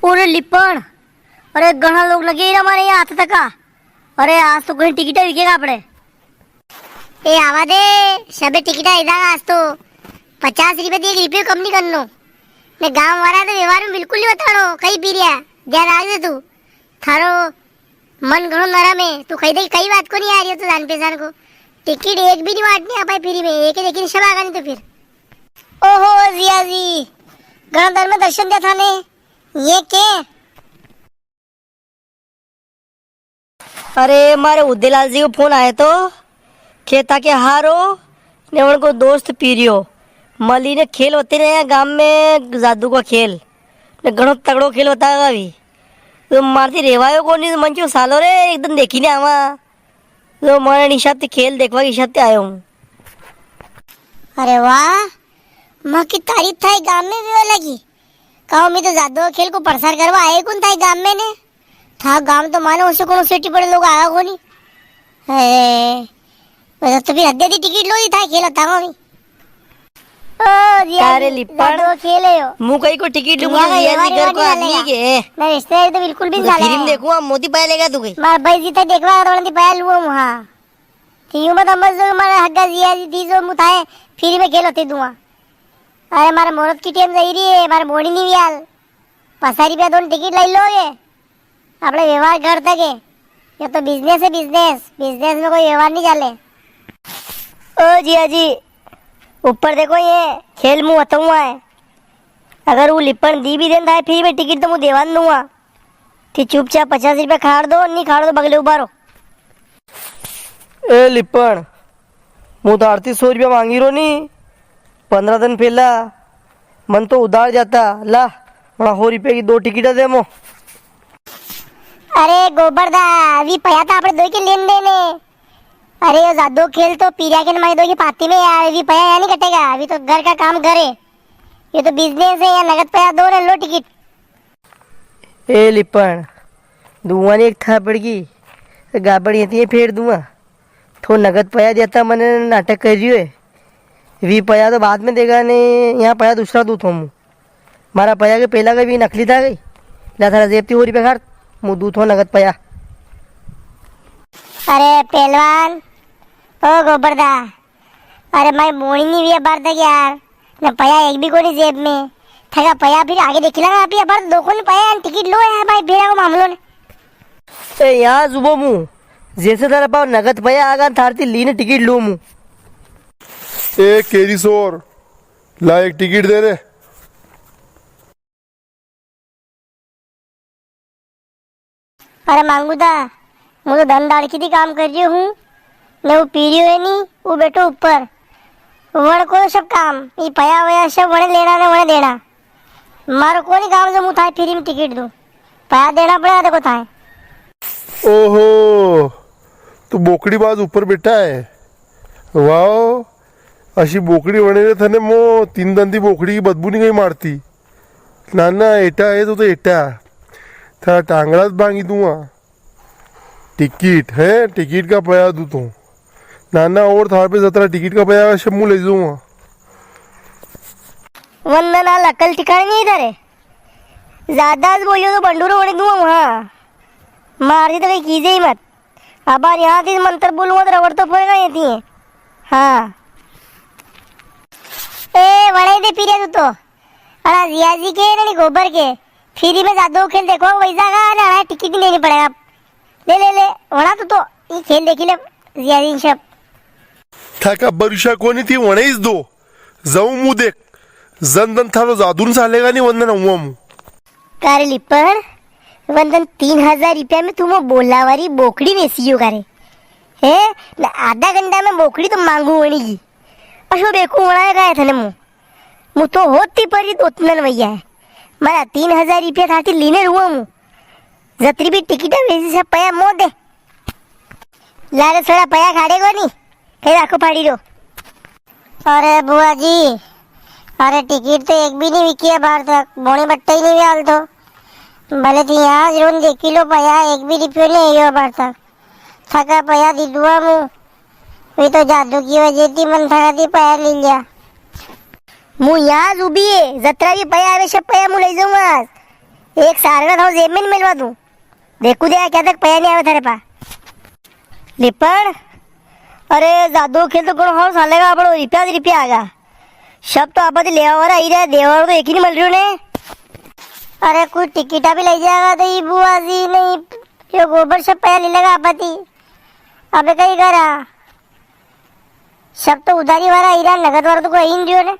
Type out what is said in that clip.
ओरे लिपण, अरे घना लोग लगे हमारे यहाँ आता था का। अरे आज तो कहीं टिकट विकेगा आपने। ए आवा दे सबे टिकट इधर आज तो 50 रुपये दी, 1 रुपये कम नहीं करनो। मैं गांव वाला तो व्यवहार में बिल्कुल नहीं बतानो कहीं पी रिया ध्यान राख दे तू। थारो मन घणो नरम है, तू कही दे कई बात को नहीं आ रही हो तो जान पहचान को टिकट एक भी नहीं बांटनी आ पाई फ्री में, एक ही लेकिन सब आगा नहीं तो फिर। ओहो जिया जी घणा दर में दर्शन दिया था ने ये के। अरे मारे उद्देलाल जी को फोन आया तो खेता के हारो ने उनको दोस्त पीरियो मली ने खेल होते रहे गांव में जादू का खेल ने घणो तगड़ो खेल होता है अभी तो मारती रेवायो को नहीं मंचो सालो रे एकदम देखी ने आवा तो मारे निशात खेल देखवा की इशाते आयो हूँ। अरे वाह माँ की तारीफ था गांव में भी लगी कहो मैं तो जादू खेल को प्रसार करवा आए कौन था गांव में ने था गांव तो मानो उससे कोनो सिटी पड़े लोग आया को नहीं है तो फिर हद्दे दी टिकट लो दी था खेल था को नहीं। ओ जी अरे लिपण जादू खेल है यो मुंह कहीं को टिकट लूँ मुझे जी घर को आदमी के मैं रिश्ते तो बिल्कुल भी नहीं फिर हम देखूँ मोदी पाया लेगा तू कहीं मार भाई जी था देखवा तो नहीं पाया लूँ वहाँ तीनों में तो मत जो मारा हग्गा जिया जी दी जो मुताए फ्री में खेल होते दुआ। अरे मारा मोरत की टीम जाई रही है मारा बोड़ी नहीं वियाल 50 रुपया दोनों टिकट ले लोगे अपने व्यवहार घर तक है ये तो बिजनेस है बिजनेस में कोई व्यवहार नहीं चले। ओ जिया जी ऊपर देखो ये खेल मुँह हता हुआ है अगर वो लिपण दी भी देता है फ्री में टिकट तो मुँह देवान दूंगा फिर चुपचाप 50 रुपया खाड़ दो नहीं खाड़ दो बगले उबारो। ए लिपण मुँह तो 3800 रुपया मांगी रो नहीं 15 दिन पहला मन तो उधार जाता ला 100 रुपये की 2 टिकट दे मो। अरे गोबरदा अभी पया था अपने दो के लेन देने। अरे ये जादू खेल तो पीरिया के नमाई दो की पाती में यार अभी पया यहाँ नहीं कटेगा अभी तो घर का काम घर है ये तो बिजनेस है या नगद पया दो ले लो टिकट। ए लिपण धुआं एक था पड़गी गाबड़ी होती है फेर दूंगा तो नगद पया देता मैंने नाटक कर रही है वी पया तो बाद में देगा ने यहाँ पया दूसरा दूध हूँ मारा पया के पहला का भी नकली था गई ला था जेबती 100 रुपये खार मुँह दूध हो नगद पया। अरे पहलवान ओ गोबरदा अरे मैं मोड़ी नहीं हुई बार तक यार न पया एक भी कोई जेब में थका पया फिर आगे देख लेगा आप ये बार दो को नहीं पया टिकट लो यार भाई भेड़ा को मामलों ने। यहाँ सुबह मुँह जैसे तेरा पाव नगद पया आगा थारती ली ने टिकट लो मुँह। ए केरी सोर ला एक टिकट दे रे। अरे मांगू था मुझे धन दाड़ की थी काम कर रही हूँ ने वो पी रही है नहीं वो बैठो ऊपर वड़ को सब काम ये पया वया सब वड़े लेना ने वड़े देना मारो को नहीं काम जो मुँह था फ्री में टिकट दूँ पया देना पड़ेगा देखो था। ओहो तू बोकडी बाज ऊपर बैठा है वाह अशी बोकडी वणे थने मो 3 दंदी बोकडी की बदबू नहीं गई मारती नाना एटा है तो एटा था टांगड़ात भांगी दूंगा टिकट है टिकट का पया दू तो नाना और थार पे 17 टिकट का पया शम्मू ले जाऊंगा। वंदना लकल ठिकाने नहीं इधर है ज्यादा बोलियो तो बंडूरो वड़े दूंगा वहाँ मारी तो कहीं कीजिए ही मत अब यहाँ थी मंत्र बोलूँगा तो रबड़ तो फोड़ेगा ये थी हाँ ए वड़े दे पी रहे तू तो अरे जिया जी के नहीं गोबर के फ्री में जादू खेल देखो वैसा का ना टिकट नहीं लेनी पड़ेगा ले ले ले वड़ा तो ये खेल देखी ले जिया जी सब था बरुषा कोणी थी वणेच दो जाऊ मुँह देख जन थारो जादून चालेगा नहीं वंदन हुआ मुँह कारे लिपण वंदन 3000 रुपया में तुम बोलावारी बोकड़ी बेसियो करे है ना आधा घंटा में बोकड़ी तो मांगू वणी की अशो बेकू वड़ा गया था ना मुँह तो होती परी उतना भैया है मारा 3000 रुपया था लीने रुआ मुँह जतरी भी टिकट वैसे सब पया मो दे लारे थोड़ा पया खाड़े को नहीं कहीं आंखों फाड़ी रो। अरे बुआ जी अरे टिकट तो एक भी नहीं विकी है बाहर तक बोनी बट्टा ही नहीं हाल तो भले थी यहाँ जोन 1 किलो पया एक भी रुपये नहीं है बाहर तक थका पया दी दुआ मुँह वे तो जादू की वजह थी मन थका थी पया ले लिया मुँह यहाँ उभी है जतरा भी पया आवे सब पया मुँह ले जाऊंगा एक सारगा था जेब में नहीं मिलवा दूं। देखू दे क्या तक पया नहीं आवे थारे पा लिपण। अरे जादू खेल तो घणो हाउ सालेगा आपड़ो रुपया आगा सब तो आप लेवा वाला ही रहे देवा तो एक ही नहीं मिल रही ने। अरे कुछ टिकटा भी ले जाएगा तो ये बुआ जी नहीं जो गोबर सब पया ले लेगा आपत्ति। अबे कहीं करा सब तो उधारी वाला हीरा नगद वाला तो कोई नहीं रही ने।